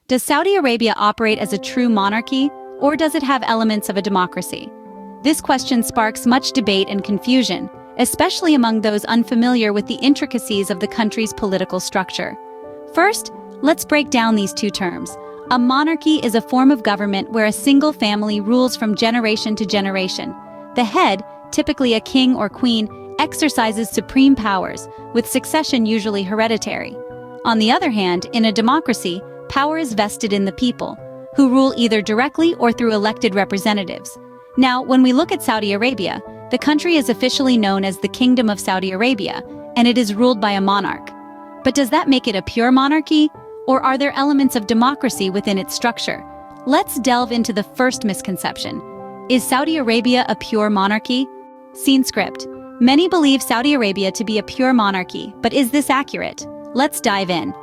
Does Saudi Arabia operate as a true monarchy, or does it have elements of a democracy? This question sparks much debate and confusion, especially among those unfamiliar with the intricacies of the country's political structure. First, let's break down these two terms. A monarchy is a form of government where a single family rules from generation to generation. The head, typically a king or queen, exercises supreme powers, with succession usually hereditary. On the other hand, in a democracy, power is vested in the people, who rule either directly or through elected representatives. Now, when we look at Saudi Arabia, the country is officially known as the Kingdom of Saudi Arabia, and it is ruled by a monarch. But does that make it a pure monarchy, or are there elements of democracy within its structure? Let's delve into the first misconception. Is Saudi Arabia a pure monarchy? Scene script. Many believe Saudi Arabia to be a pure monarchy, but is this accurate? Let's dive in.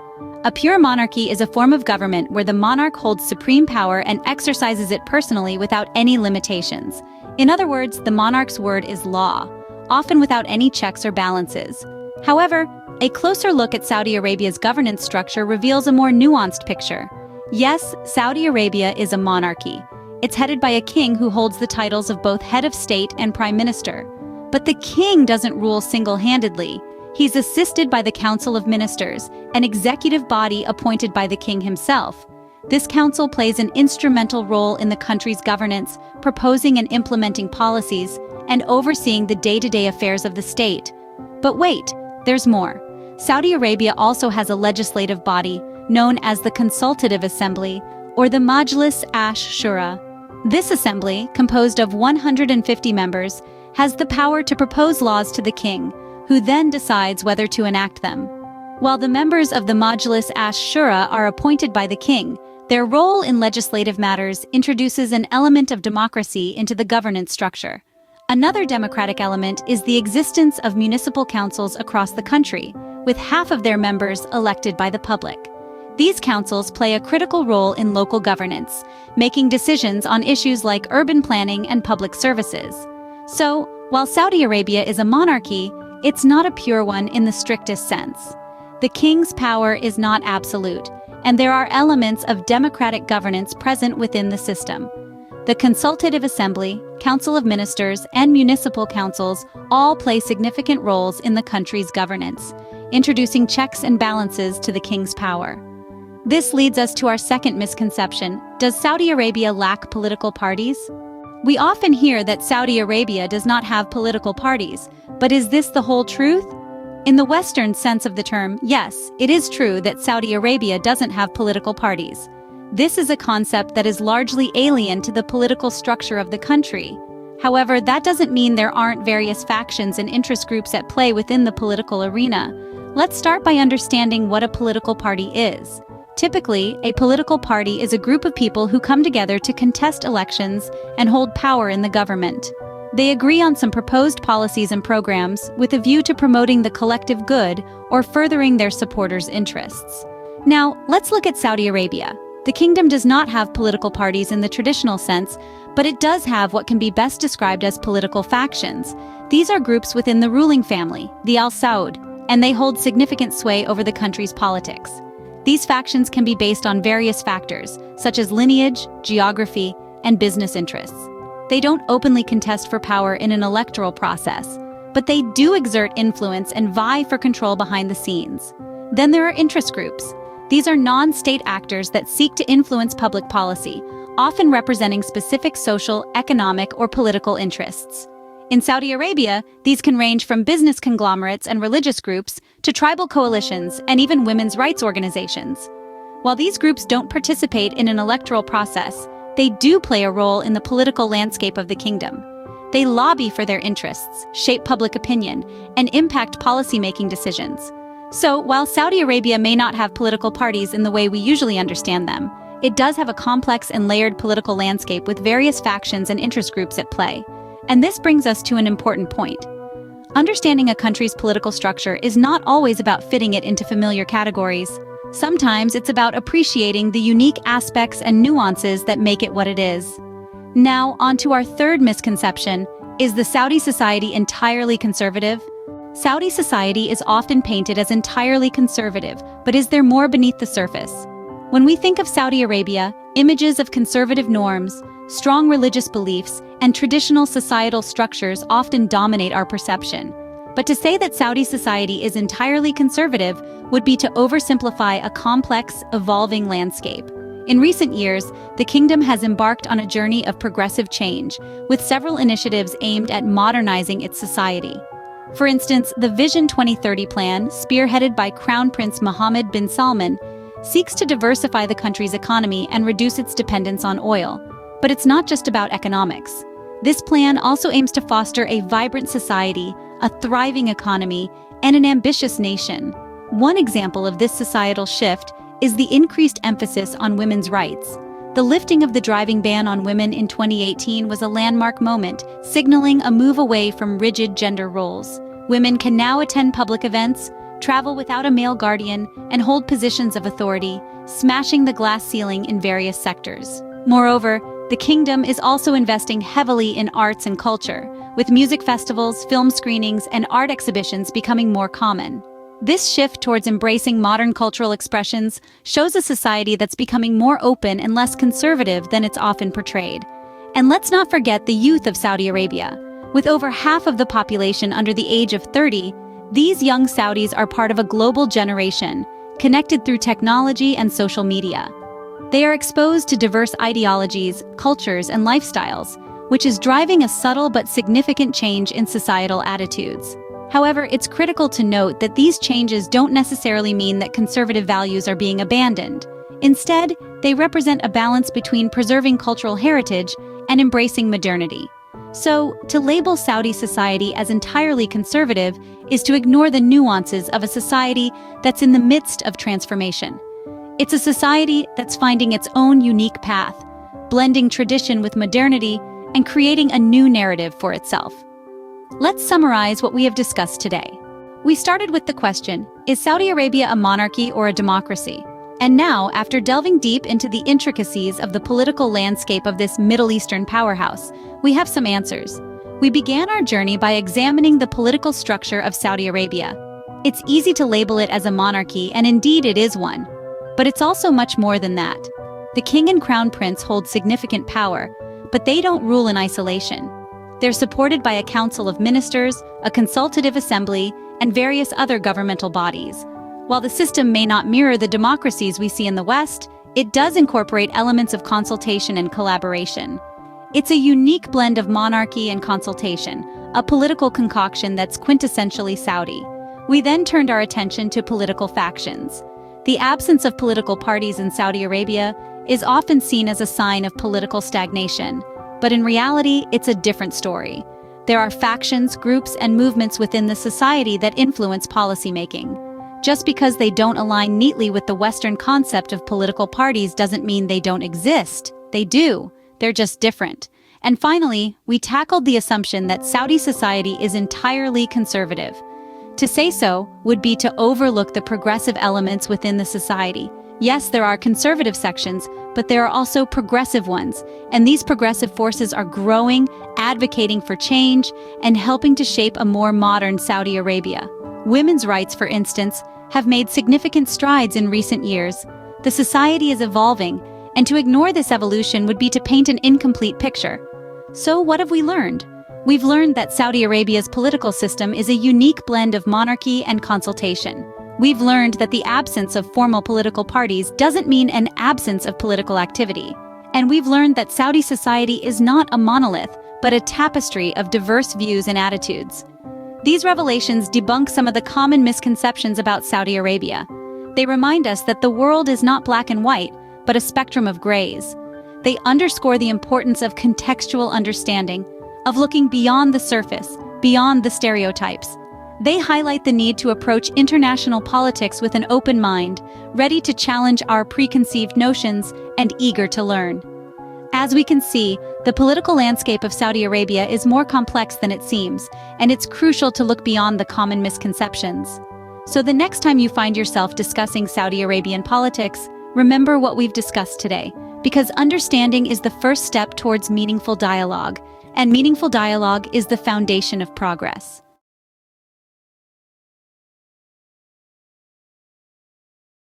A pure monarchy is a form of government where the monarch holds supreme power and exercises it personally without any limitations. In other words, the monarch's word is law, often without any checks or balances. However, a closer look at Saudi Arabia's governance structure reveals a more nuanced picture. Yes, Saudi Arabia is a monarchy. It's headed by a king who holds the titles of both head of state and prime minister. But the king doesn't rule single-handedly. He's assisted by the Council of Ministers, an executive body appointed by the king himself. This council plays an instrumental role in the country's governance, proposing and implementing policies, and overseeing the day-to-day affairs of the state. But wait, there's more. Saudi Arabia also has a legislative body known as the Consultative Assembly, or the Majlis Ash-Shura. This assembly, composed of 150 members, has the power to propose laws to the king, who then decides whether to enact them. While the members of the Majlis Ash-Shura are appointed by the king, their role in legislative matters introduces an element of democracy into the governance structure. Another democratic element is the existence of municipal councils across the country, with half of their members elected by the public. These councils play a critical role in local governance, making decisions on issues like urban planning and public services. So, while Saudi Arabia is a monarchy, it's not a pure one in the strictest sense. The king's power is not absolute, and there are elements of democratic governance present within the system. The Consultative Assembly, Council of Ministers, and municipal councils all play significant roles in the country's governance, introducing checks and balances to the king's power. This leads us to our second misconception. Does Saudi Arabia lack political parties? We often hear that Saudi Arabia does not have political parties, but is this the whole truth? In the Western sense of the term, yes, it is true that Saudi Arabia doesn't have political parties. This is a concept that is largely alien to the political structure of the country. However, that doesn't mean there aren't various factions and interest groups at play within the political arena. Let's start by understanding what a political party is. Typically, a political party is a group of people who come together to contest elections and hold power in the government. They agree on some proposed policies and programs with a view to promoting the collective good or furthering their supporters' interests. Now, let's look at Saudi Arabia. The kingdom does not have political parties in the traditional sense, but it does have what can be best described as political factions. These are groups within the ruling family, the Al Saud, and they hold significant sway over the country's politics. These factions can be based on various factors, such as lineage, geography, and business interests. They don't openly contest for power in an electoral process, but they do exert influence and vie for control behind the scenes. Then there are interest groups. These are non-state actors that seek to influence public policy, often representing specific social, economic, or political interests. In Saudi Arabia, these can range from business conglomerates and religious groups to tribal coalitions and even women's rights organizations. While these groups don't participate in an electoral process, they do play a role in the political landscape of the kingdom. They lobby for their interests, shape public opinion, and impact policy-making decisions. So, while Saudi Arabia may not have political parties in the way we usually understand them, it does have a complex and layered political landscape with various factions and interest groups at play. And this brings us to an important point. Understanding a country's political structure is not always about fitting it into familiar categories. Sometimes it's about appreciating the unique aspects and nuances that make it what it is. Now, on to our third misconception. Is the Saudi society entirely conservative? Saudi society is often painted as entirely conservative, but is there more beneath the surface? When we think of Saudi Arabia, images of conservative norms, strong religious beliefs, and traditional societal structures often dominate our perception. But to say that Saudi society is entirely conservative would be to oversimplify a complex, evolving landscape. In recent years, the kingdom has embarked on a journey of progressive change, with several initiatives aimed at modernizing its society. For instance, the Vision 2030 plan, spearheaded by Crown Prince Mohammed bin Salman, seeks to diversify the country's economy and reduce its dependence on oil. But it's not just about economics. This plan also aims to foster a vibrant society, a thriving economy, and an ambitious nation. One example of this societal shift is the increased emphasis on women's rights. The lifting of the driving ban on women in 2018 was a landmark moment, signaling a move away from rigid gender roles. Women can now attend public events, travel without a male guardian, and hold positions of authority, smashing the glass ceiling in various sectors. Moreover, the kingdom is also investing heavily in arts and culture, with music festivals, film screenings, and art exhibitions becoming more common. This shift towards embracing modern cultural expressions shows a society that's becoming more open and less conservative than it's often portrayed. And let's not forget the youth of Saudi Arabia. With over half of the population under the age of 30, these young Saudis are part of a global generation, connected through technology and social media. They are exposed to diverse ideologies, cultures, and lifestyles, which is driving a subtle but significant change in societal attitudes. However, it's critical to note that these changes don't necessarily mean that conservative values are being abandoned. Instead, they represent a balance between preserving cultural heritage and embracing modernity. So, to label Saudi society as entirely conservative is to ignore the nuances of a society that's in the midst of transformation. It's a society that's finding its own unique path, blending tradition with modernity and creating a new narrative for itself. Let's summarize what we have discussed today. We started with the question, is Saudi Arabia a monarchy or a democracy? And now, after delving deep into the intricacies of the political landscape of this Middle Eastern powerhouse, we have some answers. We began our journey by examining the political structure of Saudi Arabia. It's easy to label it as a monarchy, and indeed it is one. But it's also much more than that. The king and crown prince hold significant power, but they don't rule in isolation. They're supported by a council of ministers, a consultative assembly, and various other governmental bodies. While the system may not mirror the democracies we see in the West, it does incorporate elements of consultation and collaboration. It's a unique blend of monarchy and consultation, a political concoction that's quintessentially Saudi. We then turned our attention to political factions. The absence of political parties in Saudi Arabia is often seen as a sign of political stagnation. But in reality, it's a different story. There are factions, groups, and movements within the society that influence policymaking. Just because they don't align neatly with the Western concept of political parties doesn't mean they don't exist. They do. They're just different. And finally, we tackled the assumption that Saudi society is entirely conservative. To say so would be to overlook the progressive elements within the society. Yes, there are conservative sections, but there are also progressive ones, and these progressive forces are growing, advocating for change, and helping to shape a more modern Saudi Arabia. Women's rights, for instance, have made significant strides in recent years. The society is evolving, and to ignore this evolution would be to paint an incomplete picture. So what have we learned? We've learned that Saudi Arabia's political system is a unique blend of monarchy and consultation. We've learned that the absence of formal political parties doesn't mean an absence of political activity. And we've learned that Saudi society is not a monolith, but a tapestry of diverse views and attitudes. These revelations debunk some of the common misconceptions about Saudi Arabia. They remind us that the world is not black and white, but a spectrum of grays. They underscore the importance of contextual understanding, of looking beyond the surface, beyond the stereotypes. They highlight the need to approach international politics with an open mind, ready to challenge our preconceived notions and eager to learn. As we can see, the political landscape of Saudi Arabia is more complex than it seems, and it's crucial to look beyond the common misconceptions. So the next time you find yourself discussing Saudi Arabian politics, remember what we've discussed today, because understanding is the first step towards meaningful dialogue, and meaningful dialogue is the foundation of progress.